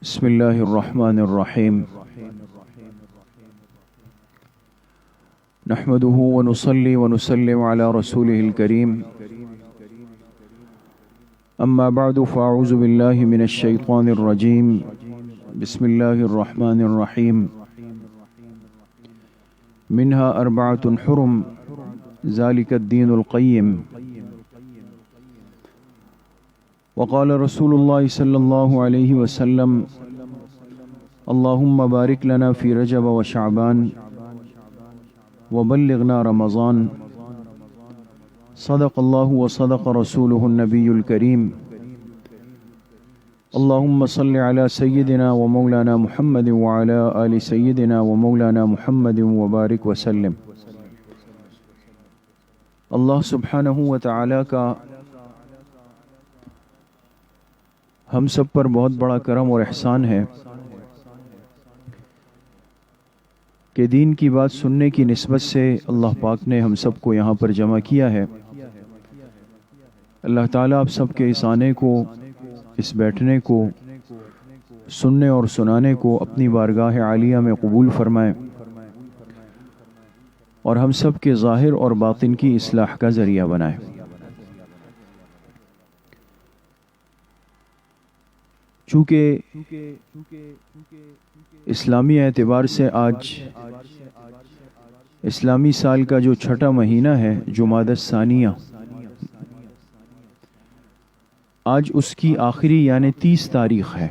بسم الله الرحمن الرحيم نحمده ونصلي ونسلم على رسوله الكريم أما بعد فأعوذ بالله من الشيطان الرجيم بسم الله الرحمن الرحيم منها أربعة حرم ذلك الدين القيم وقال رسول الله صلى الله عليه وسلم اللهم بارك لنا في رجب وشعبان وبلغنا رمضان صدق الله وصدق رسوله النبي الكريم اللهم صل على سيدنا ومولانا محمد وعلى آل سيدنا ومولانا محمد وبارك وسلم۔ اللہ سبحانہ و تعالی کا ہم سب پر بہت بڑا کرم اور احسان ہے کہ دین کی بات سننے کی نسبت سے اللہ پاک نے ہم سب کو یہاں پر جمع کیا ہے۔ اللہ تعالیٰ آپ سب کے اس آنے کو، اس بیٹھنے کو، سننے اور سنانے کو اپنی بارگاہ عالیہ میں قبول فرمائے اور ہم سب کے ظاہر اور باطن کی اصلاح کا ذریعہ بنائے۔ چونکہ اسلامی اعتبار سے آج اسلامی سال کا جو چھٹا مہینہ ہے جمادی الثانیہ، آج اس کی آخری یعنی 30 تاریخ ہے،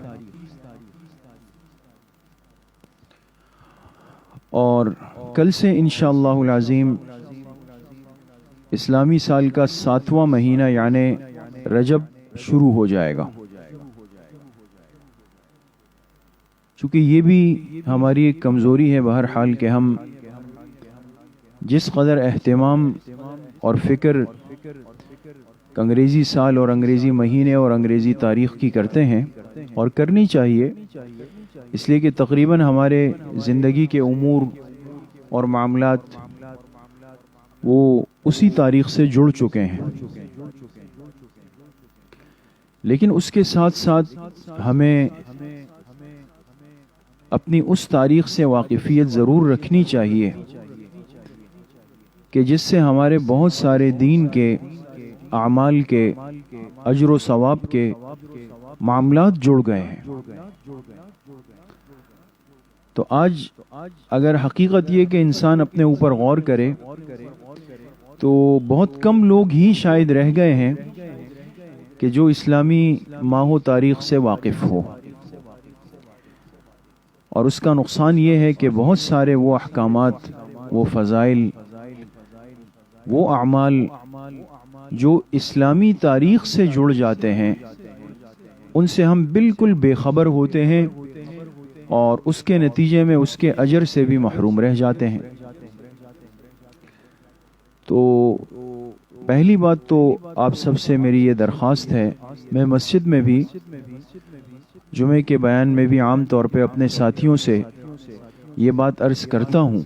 اور کل سے انشاءاللہ العظیم اسلامی سال کا 7واں مہینہ یعنی رجب شروع ہو جائے گا۔ چونکہ یہ بھی ہماری ایک کمزوری ہے بہرحال کہ ہم جس قدر اہتمام اور فکر انگریزی سال اور انگریزی مہینے اور انگریزی تاریخ کی کرتے ہیں، اور کرنی چاہیے، اس لیے کہ تقریباً ہمارے زندگی کے امور اور معاملات وہ اسی تاریخ سے جڑ چکے ہیں، لیکن اس کے ساتھ ساتھ ہمیں اپنی اس تاریخ سے واقفیت ضرور رکھنی چاہیے کہ جس سے ہمارے بہت سارے دین کے، اعمال کے، اجر و ثواب کے معاملات جڑ گئے ہیں۔ تو آج اگر حقیقت یہ کہ انسان اپنے اوپر غور کرے تو بہت کم لوگ ہی شاید رہ گئے ہیں کہ جو اسلامی ماہ و تاریخ سے واقف ہو، اور اس کا نقصان یہ ہے کہ بہت سارے وہ احکامات، وہ فضائل، وہ اعمال جو اسلامی تاریخ سے جڑ جاتے ہیں ان سے ہم بالکل بے خبر ہوتے ہیں، اور اس کے نتیجے میں اس کے اجر سے بھی محروم رہ جاتے ہیں۔ تو پہلی بات تو آپ سب سے میری یہ درخواست ہے، میں مسجد میں بھی جمعے کے بیان میں بھی عام طور پہ اپنے ساتھیوں سے یہ بات عرض کرتا ہوں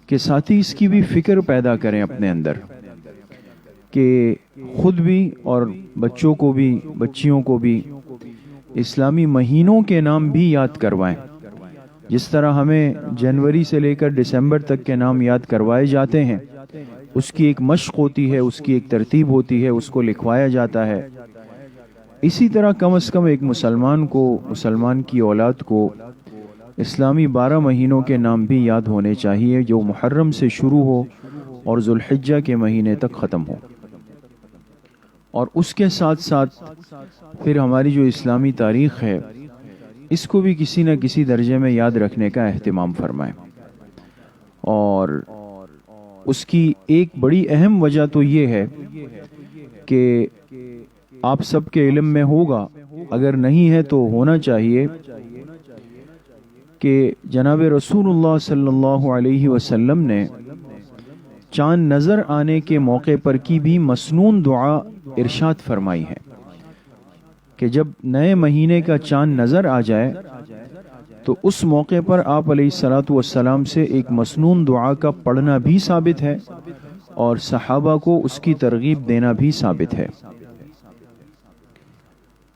کہ ساتھی اس کی بھی فکر پیدا کریں اپنے اندر کہ خود بھی اور بچوں کو بھی، بچیوں کو بھی اسلامی مہینوں کے نام بھی یاد کروائیں۔ جس طرح ہمیں جنوری سے لے کر دسمبر تک کے نام یاد کروائے جاتے ہیں، اس کی ایک مشق ہوتی ہے، اس کی ایک ترتیب ہوتی ہے، اس کو لکھوایا جاتا ہے، اسی طرح کم از کم ایک مسلمان کو، مسلمان کی اولاد کو اسلامی 12 مہینوں کے نام بھی یاد ہونے چاہیے، جو محرم سے شروع ہو اور ذوالحجہ کے مہینے تک ختم ہو، اور اس کے ساتھ ساتھ پھر ہماری جو اسلامی تاریخ ہے اس کو بھی کسی نہ کسی درجے میں یاد رکھنے کا اہتمام فرمائیں۔ اور اس کی ایک بڑی اہم وجہ تو یہ ہے کہ آپ سب کے علم میں ہوگا، اگر نہیں ہے تو ہونا چاہیے، کہ جناب رسول اللہ صلی اللہ علیہ وسلم نے چاند نظر آنے کے موقع پر کی بھی مسنون دعا ارشاد فرمائی ہے کہ جب نئے مہینے کا چاند نظر آ جائے تو اس موقع پر آپ علیہ الصلاۃ والسلام سے ایک مسنون دعا کا پڑھنا بھی ثابت ہے، اور صحابہ کو اس کی ترغیب دینا بھی ثابت ہے۔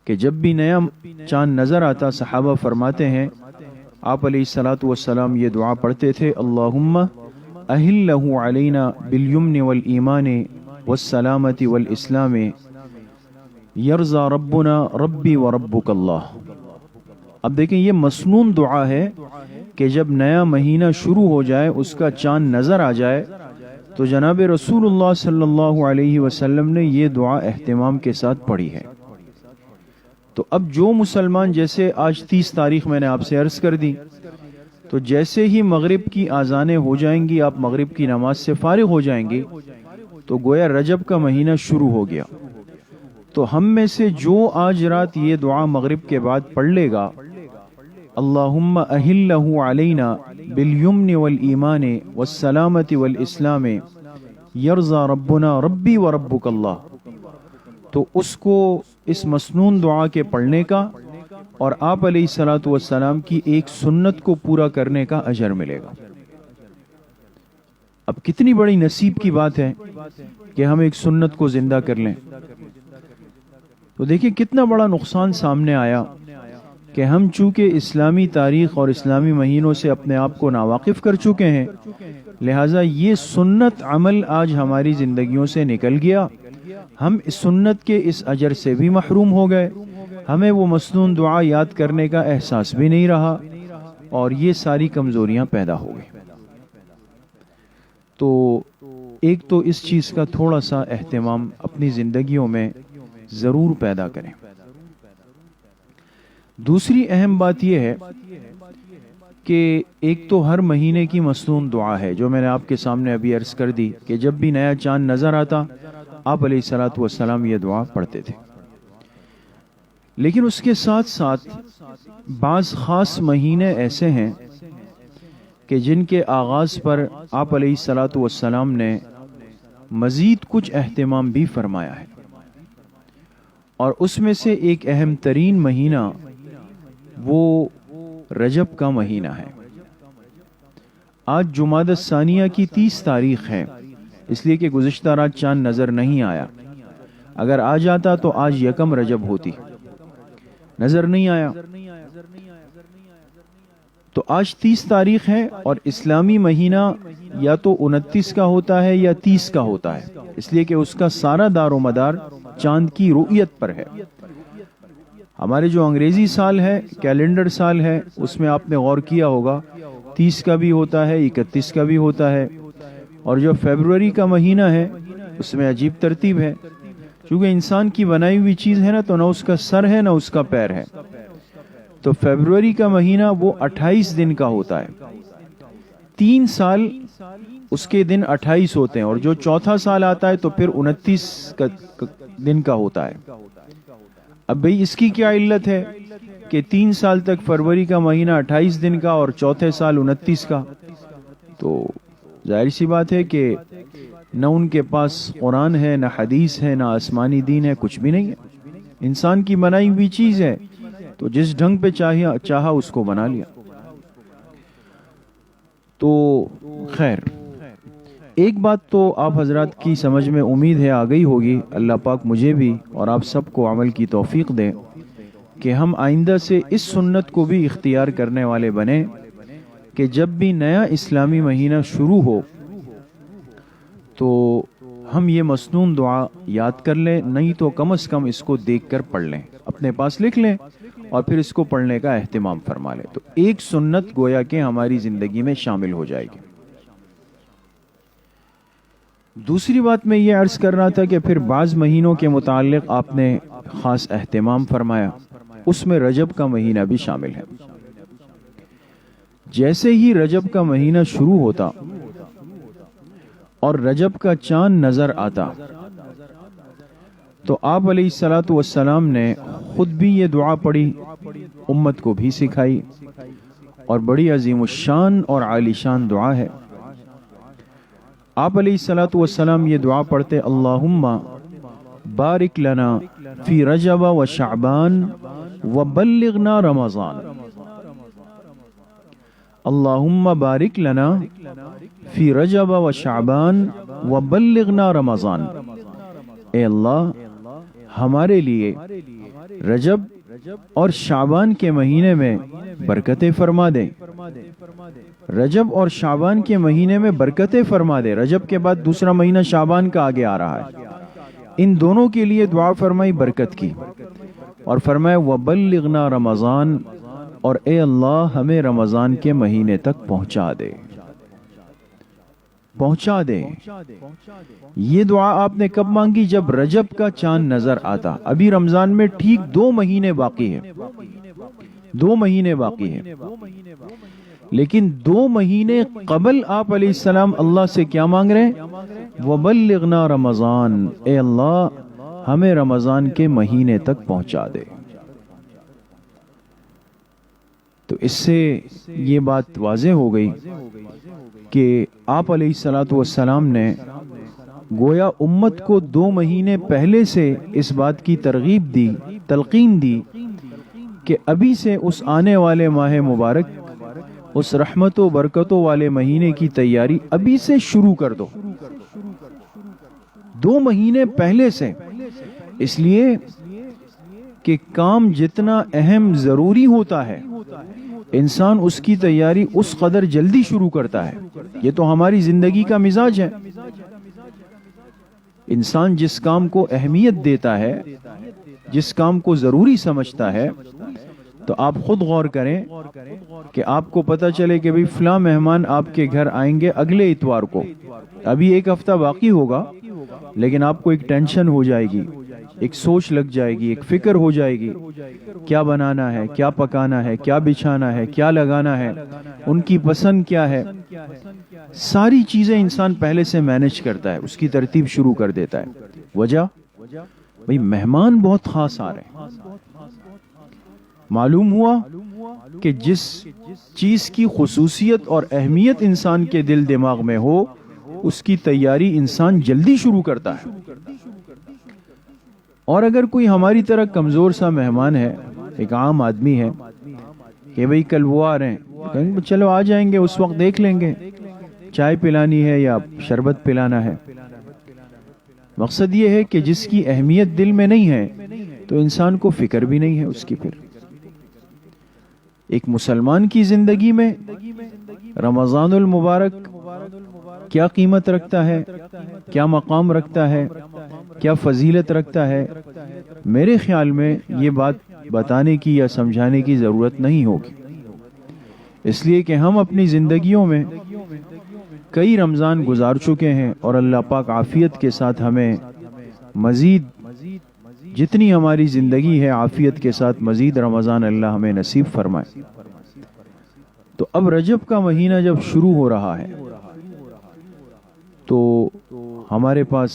کہ جب بھی نیا چاند نظر آتا صحابہ فرماتے ہیں آپ علیہ الصلاۃ والسلام یہ دعا پڑھتے تھے، اللہم اہلہ علینا بالیمن والایمان والسلامۃ والاسلام یرضا ربنا ربی وربک اللہ۔ اب دیکھیں یہ مسنون دعا ہے کہ جب نیا مہینہ شروع ہو جائے، اس کا چاند نظر آ جائے، تو جناب رسول اللہ صلی اللہ علیہ وسلم نے یہ دعا اہتمام کے ساتھ پڑھی ہے۔ تو اب جو مسلمان، جیسے آج 30 تاریخ میں نے آپ سے عرض کر دی، تو جیسے ہی مغرب کی آذانیں ہو جائیں گی، آپ مغرب کی نماز سے فارغ ہو جائیں گے، تو گویا رجب کا مہینہ شروع ہو گیا۔ تو ہم میں سے جو آج رات یہ دعا مغرب کے بعد پڑھ لے گا، اللہم اہلہ علینا بالیمن والایمان والسلامۃ والاسلام یرضا ربنا ربی وربک اللہ، تو اس کو اس مسنون دعا کے پڑھنے کا اور آپ علیہ الصلاۃ والسلام کی ایک سنت کو پورا کرنے کا اجر ملے گا۔ اب کتنی بڑی نصیب کی بات ہے کہ ہم ایک سنت کو زندہ کر لیں۔ تو دیکھیں کتنا بڑا نقصان سامنے آیا کہ ہم چونکہ اسلامی تاریخ اور اسلامی مہینوں سے اپنے آپ کو ناواقف کر چکے ہیں، لہٰذا یہ سنت عمل آج ہماری زندگیوں سے نکل گیا، ہم اس سنت کے اس اجر سے بھی محروم ہو گئے، ہمیں وہ مسنون دعا یاد کرنے کا احساس بھی نہیں رہا، اور یہ ساری کمزوریاں پیدا ہو گئی۔ تو ایک تو اس چیز کا تھوڑا سا اہتمام اپنی زندگیوں میں ضرور پیدا کریں۔ دوسری اہم بات یہ ہے کہ ایک تو ہر مہینے کی مسنون دعا ہے جو میں نے آپ کے سامنے ابھی عرض کر دی کہ جب بھی نیا چاند نظر آتا آپ علیہ الصلاۃ والسلام یہ دعا پڑھتے تھے۔ لیکن اس کے ساتھ ساتھ بعض خاص مہینے ایسے ہیں کہ جن کے آغاز پر آپ علیہ الصلاۃ والسلام نے مزید کچھ اہتمام بھی فرمایا ہے، اور اس میں سے ایک اہم ترین مہینہ وہ رجب کا مہینہ ہے۔ آج جمادی الثانیہ کی 30 تاریخ ہے، اس لیے کہ گزشتہ رات چاند نظر نہیں آیا، اگر آ جاتا تو آج یکم رجب ہوتی، نظر نہیں آیا، تو آج 30 تاریخ ہے، اور اسلامی مہینہ یا تو 29 کا ہوتا ہے یا 30 کا ہوتا ہے، اس لیے کہ اس کا سارا دار و مدار چاند کی رؤیت پر ہے۔ ہمارے جو انگریزی سال ہے، کیلنڈر سال ہے، اس میں آپ نے غور کیا ہوگا 30 کا بھی ہوتا ہے، 31 کا بھی ہوتا ہے، اور جو فیبروری کا مہینہ ہے اس میں عجیب ترتیب ہے، چونکہ انسان کی بنائی ہوئی چیز ہے نا، تو نہ اس کا سر ہے نہ اس کا پیر ہے، تو فیبروری کا مہینہ وہ 28 دن کا ہوتا ہے، 3 سال اس کے دن 28 ہوتے ہیں، اور جو چوتھا سال آتا ہے تو پھر 29 دن کا ہوتا ہے۔ اب بھئی اس کی کیا علت ہے کہ 3 سال تک فروری کا مہینہ 28 دن کا اور چوتھے سال 29 کا؟ تو ظاہر سی بات ہے کہ نہ ان کے پاس قرآن ہے، نہ حدیث ہے، نہ آسمانی دین ہے، کچھ بھی نہیں ہے، انسان کی بنائی ہوئی چیز ہے، تو جس ڈھنگ پہ چاہا اس کو بنا لیا۔ تو خیر، ایک بات تو آپ حضرات کی سمجھ میں امید ہے آ گئی ہوگی، اللہ پاک مجھے بھی اور آپ سب کو عمل کی توفیق دے کہ ہم آئندہ سے اس سنت کو بھی اختیار کرنے والے بنیں کہ جب بھی نیا اسلامی مہینہ شروع ہو تو ہم یہ مسنون دعا یاد کر لیں، نہیں تو کم از کم اس کو دیکھ کر پڑھ لیں، اپنے پاس لکھ لیں اور پھر اس کو پڑھنے کا اہتمام فرما لیں، تو ایک سنت گویا کہ ہماری زندگی میں شامل ہو جائے گی۔ دوسری بات میں یہ عرض کر رہا تھا کہ پھر بعض مہینوں کے متعلق آپ نے خاص اہتمام فرمایا، اس میں رجب کا مہینہ بھی شامل ہے۔ جیسے ہی رجب کا مہینہ شروع ہوتا اور رجب کا چاند نظر آتا تو آپ علیہ الصلاۃ والسلام نے خود بھی یہ دعا پڑھی، امت کو بھی سکھائی، اور بڑی عظیم الشان اور عالی شان دعا ہے۔ آپ علیہ الصلاۃ والسلام یہ دعا پڑھتے، اللہم بارک لنا فی رجب و شعبان وبلغنا رمضان، اللہم بارک لنا فی رجب و شعبان وبلغنا رمضان، اے اللہ ہمارے لیے رجب اور شعبان کے مہینے میں برکتیں فرما دے، رجب اور شعبان کے مہینے میں برکتیں فرما دے۔ رجب کے بعد دوسرا مہینہ شعبان کا آگے آ رہا ہے، ان دونوں کے لیے دعا فرمائی برکت کی، اور فرمائے وَبَلِّغْنَا رمضان، اور اے اللہ ہمیں رمضان کے مہینے تک پہنچا دے، پہنچا دے۔ یہ دعا آپ نے کب مانگی؟ جب رجب کا چاند نظر آتا۔ ابھی رمضان میں ٹھیک 2 مہینے باقی ہیں، 2 مہینے باقی ہیں، لیکن 2 مہینے قبل آپ علیہ السلام اللہ سے کیا مانگ رہے ہیں؟ وَبَلِّغْنَا رمضان، اے اللہ ہمیں رمضان کے مہینے تک پہنچا دے۔ تو اس سے یہ بات واضح ہو گئی کہ آپ علیہ السلام نے گویا امت کو 2 مہینے پہلے سے اس بات کی ترغیب دی، تلقین دی کہ ابھی سے اس آنے والے ماہ مبارک، اس رحمت و برکتوں والے مہینے کی تیاری ابھی سے شروع کر دو، 2 مہینے پہلے سے۔ اس لیے کہ کام جتنا اہم ضروری ہوتا ہے انسان اس کی تیاری اس قدر جلدی شروع کرتا ہے۔ یہ تو ہماری زندگی کا مزاج ہے۔ انسان جس کام کو اہمیت دیتا ہے، جس کام کو ضروری سمجھتا ہے، تو آپ خود غور کریں کہ آپ کو پتہ چلے کہ بھئی فلاں مہمان آپ کے گھر آئیں گے اگلے اتوار کو، ابھی 1 ہفتہ باقی ہوگا، لیکن آپ کو ایک ٹینشن ہو جائے گی، ایک سوچ لگ جائے گی، ایک فکر ہو جائے گی، کیا بنانا ہے، کیا پکانا ہے، کیا بچھانا ہے، کیا لگانا ہے، ان کی پسند کیا ہے۔ ساری چیزیں انسان پہلے سے مینج کرتا ہے، اس کی ترتیب شروع کر دیتا ہے۔ وجہ بھئی مہمان بہت خاص آ رہے ہیں۔ معلوم ہوا کہ جس چیز کی خصوصیت اور اہمیت انسان کے دل دماغ میں ہو، اس کی تیاری انسان جلدی شروع کرتا ہے۔ اور اگر کوئی ہماری طرح کمزور سا مہمان ہے، ایک عام آدمی ہے کہ بھئی کل وہ آ رہے ہیں، کہیں چلو آ جائیں گے، اس وقت دیکھ لیں گے چائے پلانی ہے یا شربت پلانا ہے۔ مقصد یہ ہے کہ جس کی اہمیت دل میں نہیں ہے تو انسان کو فکر بھی نہیں ہے اس کی۔ پھر ایک مسلمان کی زندگی میں رمضان المبارک کیا قیمت رکھتا ہے، کیا مقام رکھتا ہے، کیا فضیلت رکھتا ہے، میرے خیال میں یہ بات بتانے کی یا سمجھانے کی ضرورت نہیں ہوگی، اس لیے کہ ہم اپنی زندگیوں میں کئی رمضان گزار چکے ہیں، اور اللہ پاک عافیت کے ساتھ ہمیں مزید جتنی ہماری زندگی ہے عافیت کے ساتھ مزید رمضان اللہ ہمیں نصیب فرمائے۔ تو اب رجب کا مہینہ جب شروع ہو رہا ہے تو ہمارے پاس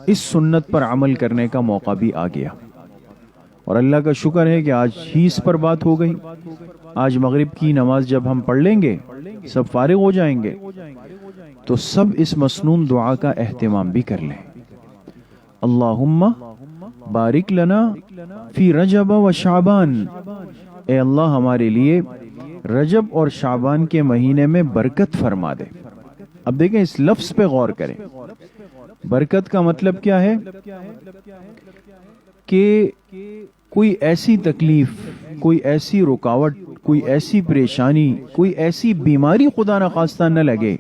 اس سنت پر عمل کرنے کا موقع بھی آ گیا، اور اللہ کا شکر ہے کہ آج ہی اس پر بات ہو گئی۔ آج مغرب کی نماز جب ہم پڑھ لیں گے، سب فارغ ہو جائیں گے، تو سب اس مسنون دعا کا اہتمام بھی کر لیں۔ اللہم بارک لنا فی رجب و شعبان، اے اللہ ہمارے لیے رجب اور شعبان کے مہینے میں برکت فرما دے۔ اب دیکھیں اس لفظ پہ غور کریں، برکت کا مطلب کیا ہے؟ کہ کوئی ایسی تکلیف، کوئی ایسی رکاوٹ، کوئی ایسی پریشانی، کوئی ایسی بیماری خدا نخواستہ نہ لگے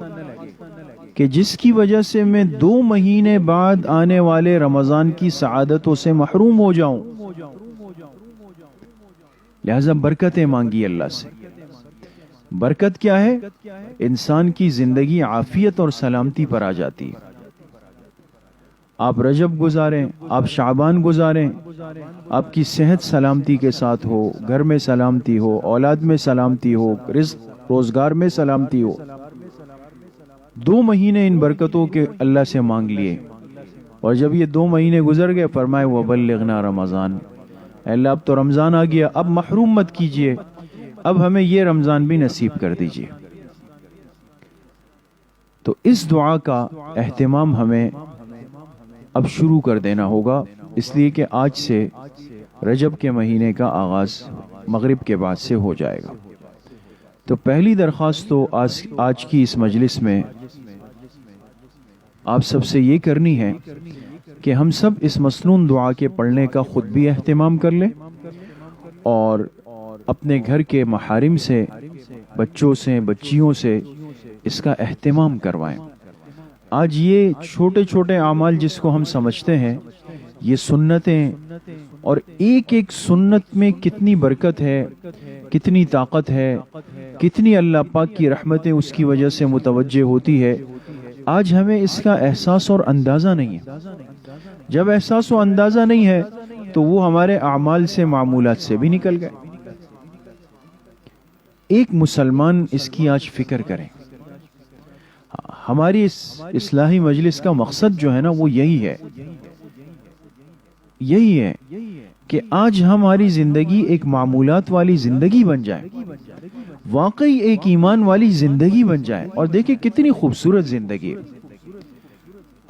کہ جس کی وجہ سے میں 2 مہینے بعد آنے والے رمضان کی سعادتوں سے محروم ہو جاؤں۔ لہذا برکتیں مانگی اللہ سے۔ برکت کیا ہے؟ انسان کی زندگی عافیت اور سلامتی پر آ جاتی ہے۔ آپ رجب گزاریں، آپ شعبان گزاریں، آپ کی صحت سلامتی کے ساتھ ہو، گھر میں سلامتی ہو، اولاد میں سلامتی ہو، رزق روزگار میں سلامتی ہو۔ 2 مہینے ان برکتوں کے اللہ سے مانگ لیے، اور جب یہ 2 مہینے گزر گئے فرمائے وَبَلِّغْنَا رمضان، اے اللہ اب تو رمضان آ گیا، اب محروم مت کیجئے، اب ہمیں یہ رمضان بھی نصیب کر دیجئے۔ تو اس دعا کا اہتمام ہمیں اب شروع کر دینا ہوگا، اس لیے کہ آج سے رجب کے مہینے کا آغاز مغرب کے بعد سے ہو جائے گا۔ تو پہلی درخواست تو آج کی اس مجلس میں آپ سب سے یہ کرنی ہے کہ ہم سب اس مسنون دعا کے پڑھنے کا خود بھی اہتمام کر لیں اور اپنے گھر کے محارم سے، بچوں سے، بچیوں سے اس کا اہتمام کروائیں۔ آج یہ چھوٹے چھوٹے اعمال جس کو ہم سمجھتے ہیں، یہ سنتیں، اور ایک ایک سنت میں کتنی برکت ہے، کتنی طاقت ہے، کتنی اللہ پاک کی رحمتیں اس کی وجہ سے متوجہ ہوتی ہے، آج ہمیں اس کا احساس اور اندازہ نہیں ہے۔ جب احساس و اندازہ نہیں ہے تو وہ ہمارے اعمال سے، معمولات سے بھی نکل گئے۔ ایک مسلمان اس کی آج فکر کریں۔ ہماری اس اصلاحی مجلس کا مقصد جو ہے نا، وہ یہی ہے کہ آج ہماری زندگی ایک معمولات والی زندگی بن جائے، واقعی ایک ایمان والی زندگی بن جائے۔ اور دیکھیں کتنی خوبصورت زندگی ہے۔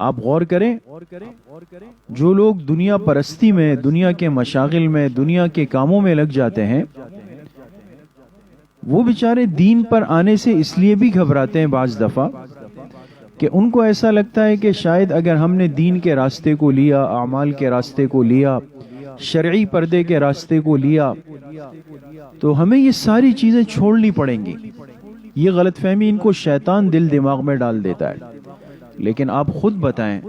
آپ غور کریں، جو لوگ دنیا پرستی میں، دنیا کے مشاغل میں، دنیا کے کاموں میں لگ جاتے ہیں، وہ بیچارے دین پر آنے سے اس لیے بھی گھبراتے ہیں بعض دفعہ کہ ان کو ایسا لگتا ہے کہ شاید اگر ہم نے دین کے راستے کو لیا، اعمال کے راستے کو لیا، شرعی پردے کے راستے کو لیا، تو ہمیں یہ ساری چیزیں چھوڑنی پڑیں گی۔ یہ غلط فہمی ان کو شیطان دل دماغ میں ڈال دیتا ہے۔ لیکن آپ خود بتائیں،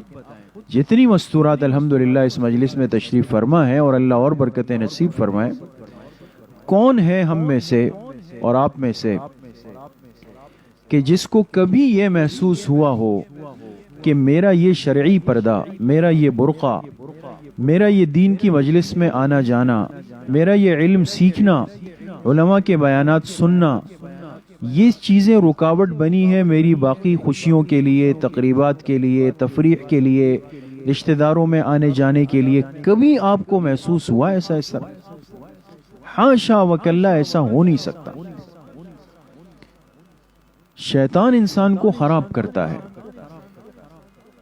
جتنی مستورات الحمدللہ اس مجلس میں تشریف فرما ہے، اور اللہ اور برکتیں نصیب فرمائے، کون ہے ہم میں سے اور آپ میں سے کہ جس کو کبھی یہ محسوس ہوا ہو کہ میرا یہ شرعی پردہ، میرا یہ برقع، میرا یہ دین کی مجلس میں آنا جانا، میرا یہ علم سیکھنا، علماء کے بیانات سننا، یہ چیزیں رکاوٹ بنی ہے میری باقی خوشیوں کے لیے، تقریبات کے لیے، تفریح کے لیے، رشتہ داروں میں آنے جانے کے لیے؟ کبھی آپ کو محسوس ہوا ایسا؟ اس طرح حاشا وکلا ایسا ہو نہیں سکتا۔ شیطان انسان کو خراب کرتا ہے۔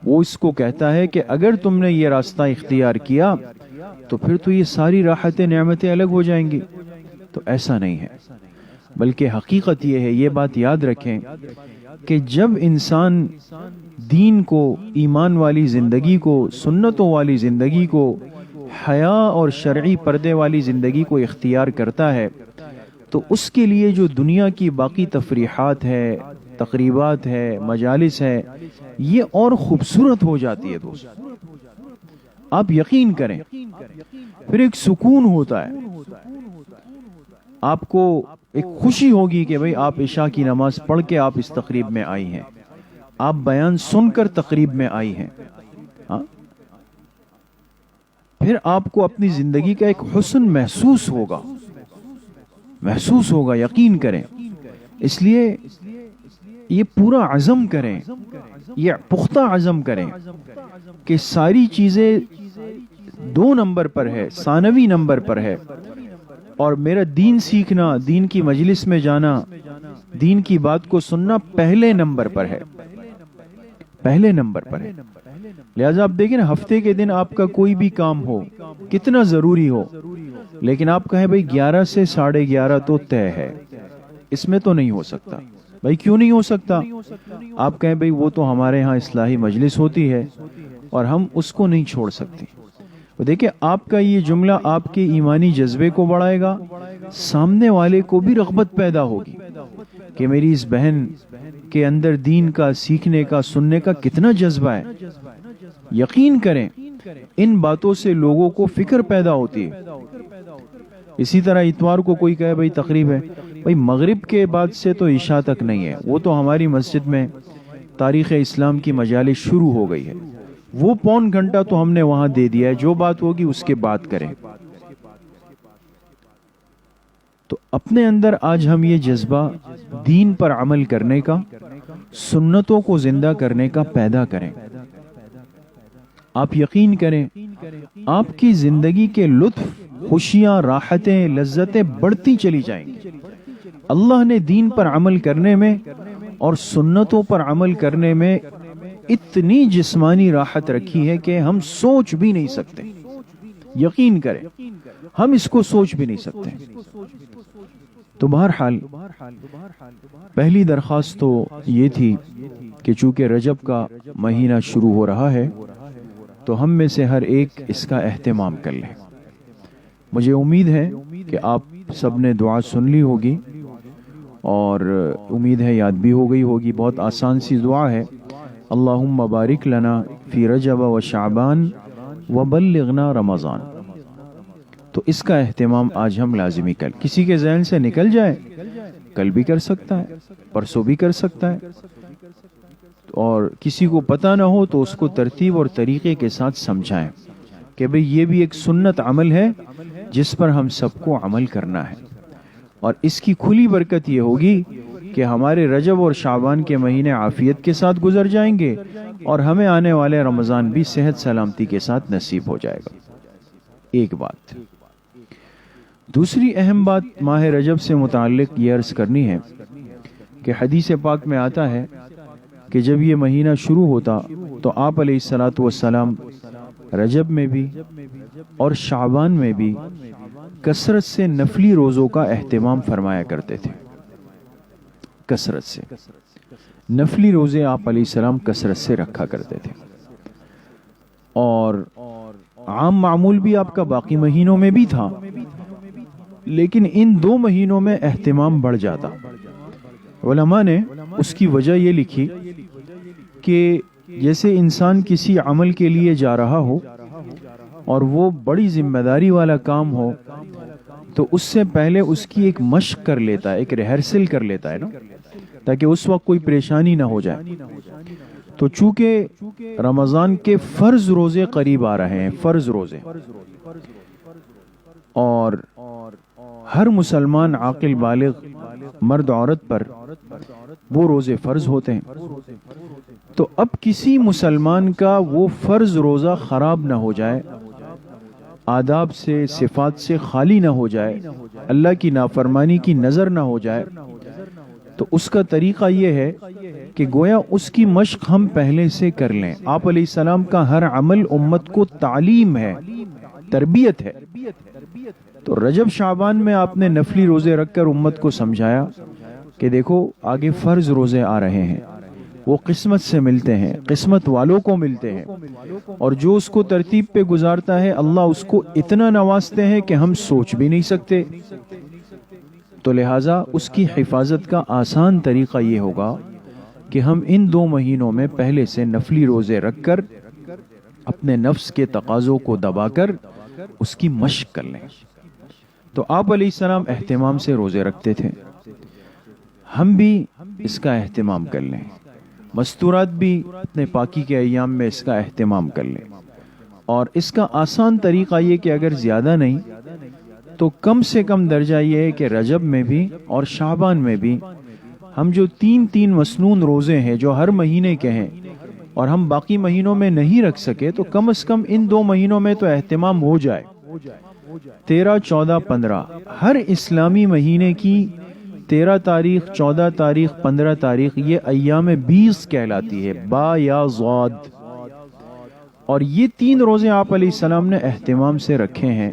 وہ اس کو کہتا ہے کہ اگر تم نے یہ راستہ اختیار کیا تو پھر تو یہ ساری راحتیں، نعمتیں الگ ہو جائیں گی۔ تو ایسا نہیں ہے، بلکہ حقیقت یہ ہے، یہ بات یاد رکھیں کہ جب انسان دین کو، ایمان والی زندگی کو، سنتوں والی زندگی کو، حیا اور شرعی پردے والی زندگی کو اختیار کرتا ہے، تو اس کے لیے جو دنیا کی باقی تفریحات ہے، تقریبات ہے، مجالس ہے، یہ اور خوبصورت ہو جاتی ہے۔ دوست آپ یقین کریں، پھر ایک سکون ہوتا ہے، آپ کو ایک خوشی ہوگی کہ بھئی آپ عشاء کی نماز پڑھ کے آپ اس تقریب میں آئی ہیں، آپ بیان سن کر تقریب میں آئی ہیں۔ پھر آپ کو اپنی زندگی کا ایک حسن محسوس ہوگا، یقین کریں۔ اس لیے یہ پورا عزم کریں، یہ پختہ عزم کریں کہ ساری چیزیں 2 نمبر پر ہے، ثانوی نمبر پر ہے، اور میرا دین سیکھنا، دین کی مجلس میں جانا، دین کی بات کو سننا پہلے نمبر پر ہے، پہلے نمبر پر ہے۔ لہٰذا آپ دیکھیں نا، ہفتے کے دن آپ کا کوئی بھی کام ہو، کتنا ضروری ہو، لیکن آپ کہیں بھئی 11 سے 11:30 تو طے ہے، اس میں تو نہیں ہو سکتا۔ بھئی کیوں نہیں ہو سکتا؟ آپ کہیں بھئی وہ تو ہمارے ہاں اصلاحی مجلس ہوتی ہے اور ہم اس کو نہیں چھوڑ سکتے۔ دیکھیں، آپ کا یہ جملہ آپ کے ایمانی جذبے کو بڑھائے گا، سامنے والے کو بھی رغبت پیدا ہوگی کہ میری اس بہن کے اندر دین کا سیکھنے کا، سننے کا کتنا جذبہ ہے۔ یقین کریں، ان باتوں سے لوگوں کو فکر پیدا ہوتی ہے۔ اسی طرح اتوار کو کوئی کہے بھئی تقریب ہے، بھئی مغرب کے بعد سے تو عشاء تک نہیں ہے، وہ تو ہماری مسجد میں تاریخ اسلام کی مجالس شروع ہو گئی ہے، وہ پون گھنٹہ تو ہم نے وہاں دے دیا ہے، جو بات ہوگی اس کے بعد کریں۔ تو اپنے اندر آج ہم یہ جذبہ دین پر عمل کرنے کا، سنتوں کو زندہ کرنے کا پیدا کریں۔ آپ یقین کریں، آپ کی زندگی کے لطف، خوشیاں، راحتیں، لذتیں بڑھتی چلی جائیں گی۔ اللہ نے دین پر عمل کرنے میں اور سنتوں پر عمل کرنے میں اتنی جسمانی راحت رکھی ہے کہ ہم سوچ بھی نہیں سکتے۔ یقین کریں، ہم اس کو سوچ بھی نہیں سکتے۔ تو بہرحال پہلی درخواست تو یہ تھی کہ چونکہ رجب کا مہینہ شروع ہو رہا ہے تو ہم میں سے ہر ایک اس کا اہتمام کر لیں۔ مجھے امید ہے کہ آپ سب نے دعا سن لی ہوگی اور امید ہے یاد بھی ہو گئی ہوگی۔ بہت آسان سی دعا ہے، اللہم بارک لنا فی رجب و شعبان وبلغنا رمضان۔ تو اس کا اہتمام آج ہم لازمی کر، کسی کے ذہن سے نکل جائے کل بھی کر سکتا ہے، پرسوں بھی کر سکتا ہے، اور کسی کو پتہ نہ ہو تو اس کو ترتیب اور طریقے کے ساتھ سمجھائیں کہ بھئی یہ بھی ایک سنت عمل ہے جس پر ہم سب کو عمل کرنا ہے۔ اور اس کی کھلی برکت یہ ہوگی کہ ہمارے رجب اور شعبان کے مہینے عافیت کے ساتھ گزر جائیں گے اور ہمیں آنے والے رمضان بھی صحت سلامتی کے ساتھ نصیب ہو جائے گا۔ ایک بات۔ دوسری اہم بات ماہ رجب سے متعلق یہ عرض کرنی ہے کہ حدیث پاک میں آتا ہے کہ جب یہ مہینہ شروع ہوتا تو آپ علیہ الصلاۃ والسلام رجب میں بھی اور شعبان میں بھی کثرت سے نفلی روزوں کا اہتمام فرمایا کرتے تھے۔ کثرت سے نفلی روزے آپ علیہ السلام کثرت سے رکھا کرتے تھے، اور عام معمول بھی آپ کا باقی مہینوں میں بھی تھا، لیکن ان 2 مہینوں میں اہتمام بڑھ جاتا۔ علماء نے اس کی وجہ یہ لکھی کہ جیسے انسان کسی عمل کے لیے جا رہا ہو اور وہ بڑی ذمہ داری والا کام ہو تو اس سے پہلے اس کی ایک مشق کر لیتا ہے، ایک ریہرسل کر لیتا ہے نا، تاکہ اس وقت کوئی پریشانی نہ ہو جائے۔ تو چونکہ رمضان کے فرض روزے قریب آ رہے ہیں، فرض روزے، اور ہر مسلمان عاقل بالغ مرد عورت پر وہ روزے فرض ہوتے ہیں، تو اب کسی مسلمان کا وہ فرض روزہ خراب نہ ہو جائے، آداب سے صفات سے خالی نہ ہو جائے، اللہ کی نافرمانی کی نظر نہ ہو جائے، تو اس کا طریقہ یہ ہے کہ گویا اس کی مشق ہم پہلے سے کر لیں۔ آپ علیہ السلام کا ہر عمل امت کو تعلیم ہے، تربیت ہے۔ تو رجب شعبان میں آپ نے نفلی روزے رکھ کر امت کو سمجھایا کہ دیکھو آگے فرض روزے آ رہے ہیں، وہ قسمت سے ملتے ہیں، قسمت والوں کو ملتے ہیں، اور جو اس کو ترتیب پہ گزارتا ہے اللہ اس کو اتنا نوازتے ہیں کہ ہم سوچ بھی نہیں سکتے۔ تو لہٰذا اس کی حفاظت کا آسان طریقہ یہ ہوگا کہ ہم ان 2 مہینوں میں پہلے سے نفلی روزے رکھ کر اپنے نفس کے تقاضوں کو دبا کر اس کی مشق کر لیں۔ تو آپ علیہ السلام اہتمام سے روزے رکھتے تھے، ہم بھی اس کا اہتمام کر لیں، مستورات بھی اپنے پاکی کے ایام میں اس کا اہتمام کر لیں۔ اور اس کا آسان طریقہ یہ کہ اگر زیادہ نہیں تو کم سے کم درجہ یہ ہے کہ رجب میں بھی اور شعبان میں بھی ہم جو 3 مسنون روزے ہیں جو ہر مہینے کے ہیں اور ہم باقی مہینوں میں نہیں رکھ سکے، تو کم از کم ان 2 مہینوں میں تو اہتمام ہو جائے۔ 13، 14، 15 ہر اسلامی مہینے کی 13 تاریخ، 14 تاریخ، 15 تاریخ یہ ایام 20 کہلاتی ہے، با یا ضاد، اور یہ 3 روزے آپ علیہ السلام نے اہتمام سے رکھے ہیں،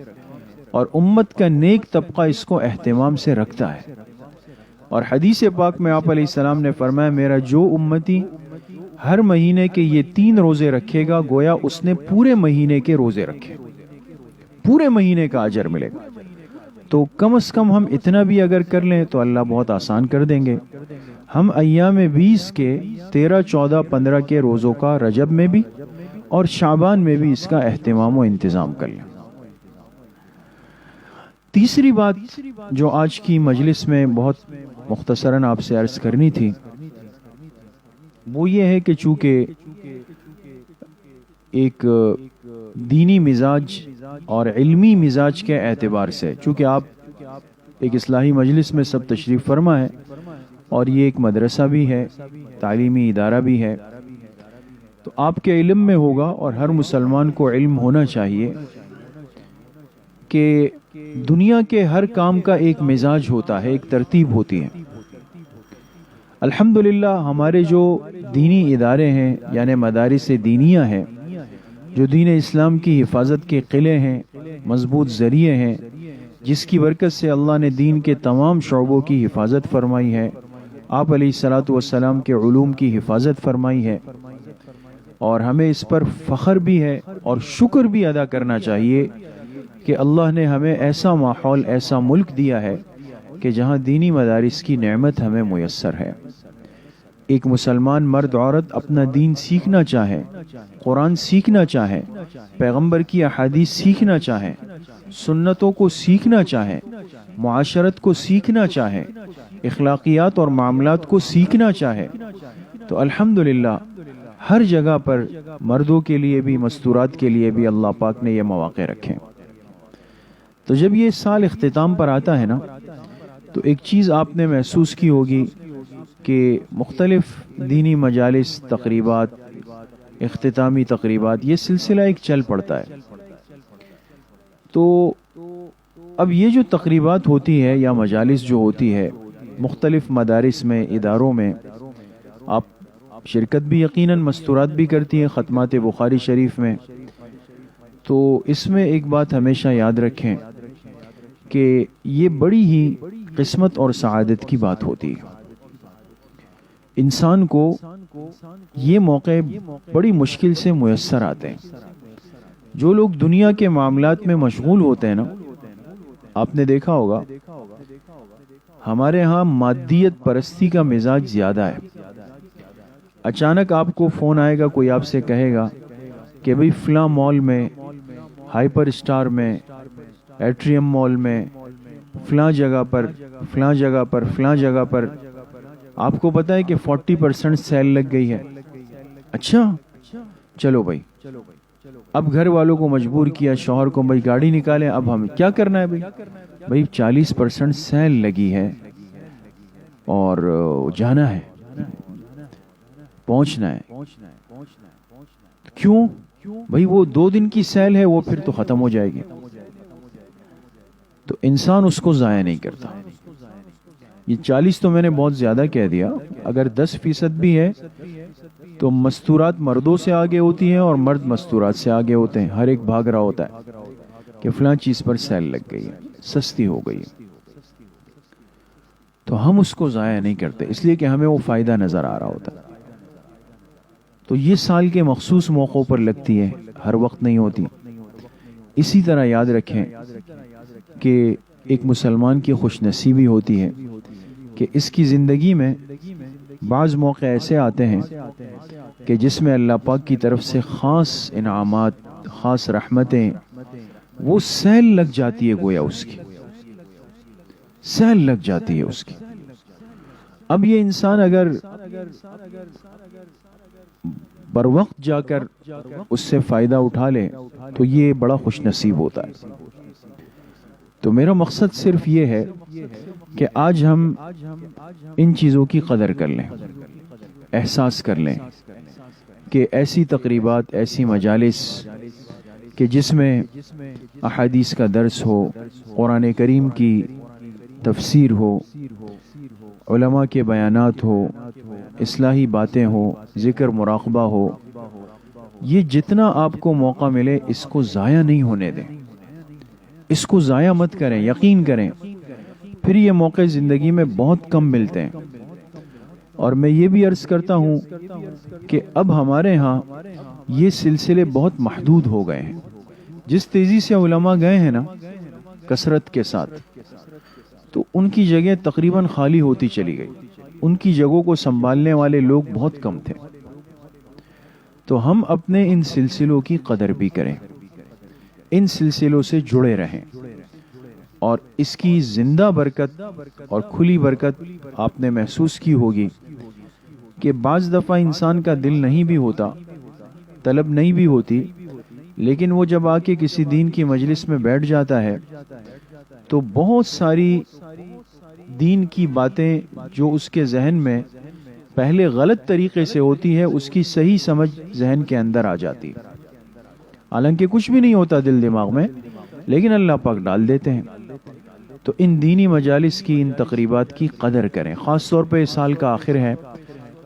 اور امت کا نیک طبقہ اس کو اہتمام سے رکھتا ہے۔ اور حدیث پاک میں آپ علیہ السلام نے فرمایا میرا جو امتی ہر مہینے کے یہ 3 روزے رکھے گا گویا اس نے پورے مہینے کے روزے رکھے، پورے مہینے کا اجر ملے گا۔ تو کم از کم ہم اتنا بھی اگر کر لیں تو اللہ بہت آسان کر دیں گے۔ ہم ایام 20 کے 13، 14، 15 کے روزوں کا رجب میں بھی اور شعبان میں بھی اس کا اہتمام و انتظام کر لیں۔ تیسری بات جو آج کی مجلس میں بہت مختصراً آپ سے عرض کرنی تھی وہ یہ ہے کہ چونکہ ایک دینی مزاج اور علمی مزاج کے اعتبار سے، چونکہ آپ ایک اصلاحی مجلس میں سب تشریف فرما ہے اور یہ ایک مدرسہ بھی ہے، تعلیمی ادارہ بھی ہے، تو آپ کے علم میں ہوگا اور ہر مسلمان کو علم ہونا چاہیے کہ دنیا کے ہر کام کا ایک مزاج ہوتا ہے، ایک ترتیب ہوتی ہے۔ الحمدللہ ہمارے جو دینی ادارے ہیں یعنی مدارس دینیہ ہیں، جو دین اسلام کی حفاظت کے قلعے ہیں، مضبوط ذریعے ہیں، جس کی برکت سے اللہ نے دین کے تمام شعبوں کی حفاظت فرمائی ہے، آپ علیہ الصلاۃ والسلام کے علوم کی حفاظت فرمائی ہے، اور ہمیں اس پر فخر بھی ہے اور شکر بھی ادا کرنا چاہیے کہ اللہ نے ہمیں ایسا ماحول، ایسا ملک دیا ہے کہ جہاں دینی مدارس کی نعمت ہمیں میسر ہے۔ ایک مسلمان مرد عورت اپنا دین سیکھنا چاہے، قرآن سیکھنا چاہے، پیغمبر کی احادیث سیکھنا چاہے، سنتوں کو سیکھنا چاہے، معاشرت کو سیکھنا چاہے، اخلاقیات اور معاملات کو سیکھنا چاہے، تو الحمدللہ ہر جگہ پر مردوں کے لیے بھی، مستورات کے لیے بھی اللہ پاک نے یہ مواقع رکھے۔ تو جب یہ سال اختتام پر آتا ہے نا، تو ایک چیز آپ نے محسوس کی ہوگی کہ مختلف دینی مجالس، تقریبات، اختتامی تقریبات، یہ سلسلہ ایک چل پڑتا ہے۔ تو اب یہ جو تقریبات ہوتی ہے یا مجالس جو ہوتی ہے مختلف مدارس میں، اداروں میں، آپ شرکت بھی یقیناً مستورات بھی کرتی ہیں ختمات بخاری شریف میں، تو اس میں ایک بات ہمیشہ یاد رکھیں کہ یہ بڑی ہی قسمت اور سعادت کی بات ہوتی ہے۔ انسان کو یہ موقع بڑی مشکل سے میسر آتے ہیں۔ جو لوگ دنیا کے معاملات میں مشغول ہوتے ہیں نا، آپ نے دیکھا ہوگا ہمارے ہاں مادیت پرستی کا مزاج زیادہ ہے۔ اچانک آپ کو فون آئے گا، کوئی آپ سے کہے گا کہ بھئی فلاں مال میں، ہائپر اسٹار میں، ایٹریم مال میں، فلاں جگہ پر، فلاں جگہ پر، فلاں جگہ پر آپ کو پتا ہے کہ 40% سیل لگ گئی ہے۔ اچھا چلو بھائی، اب گھر والوں کو مجبور کیا، شوہر کو، بھائی گاڑی نکالیں، اب ہمیں کیا کرنا ہے بھائی 40% سیل لگی ہے اور جانا ہے، پہنچنا ہے۔ کیوں بھائی؟ وہ 2 دن کی سیل ہے، وہ پھر تو ختم ہو جائے گی۔ تو انسان اس کو ضائع نہیں کرتا۔ یہ 40 تو میں نے بہت زیادہ کہہ دیا، اگر 10% بھی ہے تو مستورات مردوں سے آگے ہوتی ہیں اور مرد مستورات سے آگے ہوتے ہیں۔ ہر ایک بھاگ رہا ہوتا ہے کہ فلاں چیز پر سیل لگ گئی ہے، سستی ہو گئی ہے، تو ہم اس کو ضائع نہیں کرتے، اس لیے کہ ہمیں وہ فائدہ نظر آ رہا ہوتا ہے۔ تو یہ سال کے مخصوص موقعوں پر لگتی ہے، ہر وقت نہیں ہوتی۔ اسی طرح یاد رکھیں کہ ایک مسلمان کی خوش نصیبی ہوتی ہے کہ اس کی زندگی میں بعض موقع ایسے آتے ہیں کہ جس میں اللہ پاک کی طرف سے خاص انعامات، خاص رحمتیں، وہ سیل لگ جاتی ہے، گویا اس کی سیل لگ جاتی ہے اس کی۔ اب یہ انسان اگر بر وقت جا کر اس سے فائدہ اٹھا لے تو یہ بڑا خوش نصیب ہوتا ہے۔ تو میرا مقصد صرف یہ ہے کہ آج ہم ان چیزوں کی قدر کر لیں، احساس کر لیں کہ ایسی تقریبات، ایسی مجالس کہ جس میں احادیث کا درس ہو، قرآن کریم کی تفسیر ہو، علماء کے بیانات ہو، اصلاحی باتیں ہو، ذکر مراقبہ ہو، یہ جتنا آپ کو موقع ملے اس کو ضائع نہیں ہونے دیں، اس کو ضائع مت کریں، یقین کریں۔ پھر یہ موقع زندگی میں بہت کم ملتے ہیں۔ اور میں یہ بھی عرض کرتا ہوں کہ اب ہمارے ہاں یہ سلسلے بہت محدود ہو گئے ہیں۔ جس تیزی سے علماء گئے ہیں نا کثرت کے ساتھ، تو ان کی جگہ تقریباً خالی ہوتی چلی گئی، ان کی جگہوں کو سنبھالنے والے لوگ بہت کم تھے۔ تو ہم اپنے ان سلسلوں کی قدر بھی کریں، ان سلسلوں سے جڑے رہیں، اور اس کی زندہ برکت اور کھلی برکت آپ نے محسوس کی ہوگی کہ بعض دفعہ انسان کا دل نہیں بھی ہوتا، طلب نہیں بھی ہوتی، لیکن وہ جب آ کے کسی دین کی مجلس میں بیٹھ جاتا ہے تو بہت ساری دین کی باتیں جو اس کے ذہن میں پہلے غلط طریقے سے ہوتی ہے، اس کی صحیح سمجھ ذہن کے اندر آ جاتی ہے۔ حالانکہ کچھ بھی نہیں ہوتا دل دماغ میں، لیکن اللہ پاک ڈال دیتے ہیں۔ تو ان دینی مجالس کی، ان تقریبات کی قدر کریں۔ خاص طور پہ اس سال کا آخر ہے،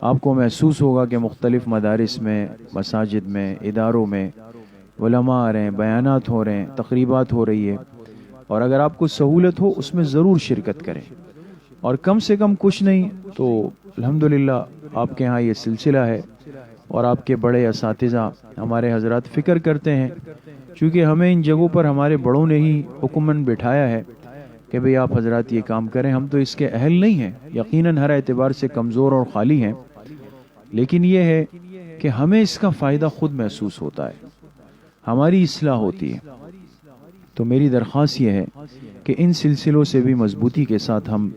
آپ کو محسوس ہوگا کہ مختلف مدارس میں، مساجد میں، اداروں میں علماء آ رہے ہیں، بیانات ہو رہے ہیں، تقریبات ہو رہی ہے، اور اگر آپ کو سہولت ہو اس میں ضرور شرکت کریں، اور کم سے کم کچھ نہیں تو الحمدللہ آپ کے ہاں یہ سلسلہ ہے اور آپ کے بڑے اساتذہ ہمارے حضرات فکر کرتے ہیں، چونکہ ہمیں ان جگہوں پر ہمارے بڑوں نے ہی حکمن بٹھایا ہے کہ بھئی آپ حضرات یہ کام کریں، ہم تو اس کے اہل نہیں ہیں، یقیناً ہر اعتبار سے کمزور اور خالی ہیں، لیکن یہ ہے کہ ہمیں اس کا فائدہ خود محسوس ہوتا ہے، ہماری اصلاح ہوتی ہے۔ تو میری درخواست یہ ہے کہ ان سلسلوں سے بھی مضبوطی کے ساتھ ہم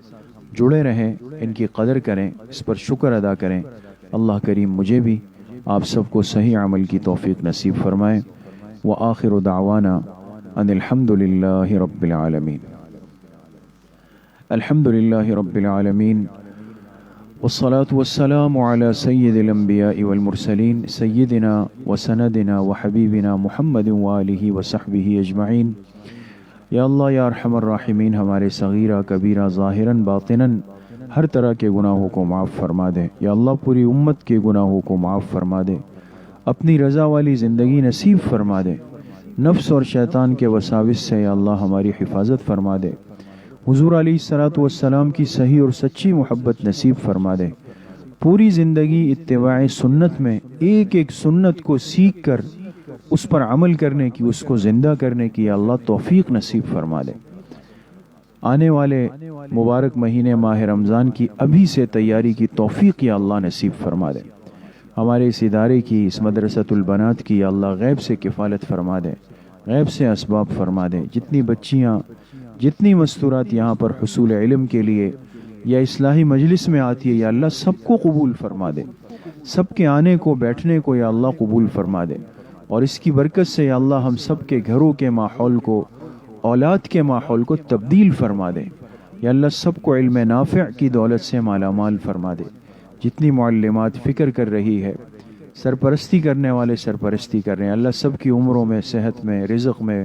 جڑے رہیں، ان کی قدر کریں، اس پر شکر ادا کریں۔ اللہ کریم مجھے بھی آپ سب کو صحیح عمل کی توفیق نصیب فرمائے۔ وآخر دعوانا ان الحمد للہ رب العالمین۔ الحمد للہ رب العالمین والصلاة والسلام على سید الانبیاء والمرسلین سیدنا وسندنا وحبیبنا محمد وآلہ وصحبہ اجمعین۔ یا اللہ یا ارحم الراحمین، ہمارے صغیرہ کبیرہ ظاہراً باطناً ہر طرح کے گناہوں کو معاف فرما دے۔ یا اللہ پوری امت کے گناہوں کو معاف فرما دے، اپنی رضا والی زندگی نصیب فرما دے، نفس اور شیطان کے وساوس سے یا اللہ ہماری حفاظت فرما دے، حضور علیہ الصلوۃ والسلام کی صحیح اور سچی محبت نصیب فرما دے، پوری زندگی اتباع سنت میں ایک ایک سنت کو سیکھ کر اس پر عمل کرنے کی، اس کو زندہ کرنے کی یا اللہ توفیق نصیب فرما دے۔ آنے والے مبارک مہینے ماہ رمضان کی ابھی سے تیاری کی توفیق یا اللہ نصیب فرما دے۔ ہمارے اس ادارے کی، اس مدرسۃ البنات کی یا اللہ غیب سے کفالت فرما دے، غیب سے اسباب فرما دے۔ جتنی بچیاں، جتنی مستورات یہاں پر حصول علم کے لیے یا اصلاحی مجلس میں آتی ہے یا اللہ سب کو قبول فرما دے، سب کے آنے کو بیٹھنے کو یا اللہ قبول فرما دے، اور اس کی برکت سے یا اللہ ہم سب کے گھروں کے ماحول کو، اولاد کے ماحول کو تبدیل فرما دے۔ یا اللہ سب کو علم نافع کی دولت سے مالا مال فرما دے۔ جتنی معلمات فکر کر رہی ہے، سرپرستی کرنے والے سرپرستی کر رہے ہیں، اللہ سب کی عمروں میں، صحت میں، رزق میں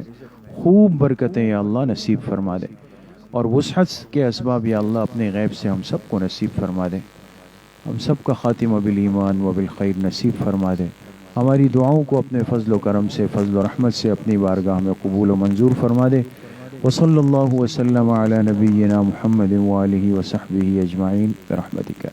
خوب برکتیں یا اللہ نصیب فرما دے، اور وسعت کے اسباب یا اللہ اپنے غیب سے ہم سب کو نصیب فرما دے۔ ہم سب کا خاتمہ بالایمان و بالخیر نصیب فرما دے۔ ہماری دعاؤں کو اپنے فضل و کرم سے، فضل و رحمت سے اپنی بارگاہ میں قبول و منظور فرما دے۔ وصلی اللہ وسلم علی نبینا محمد وآلہ وصحبہ اجمعین برحمتک۔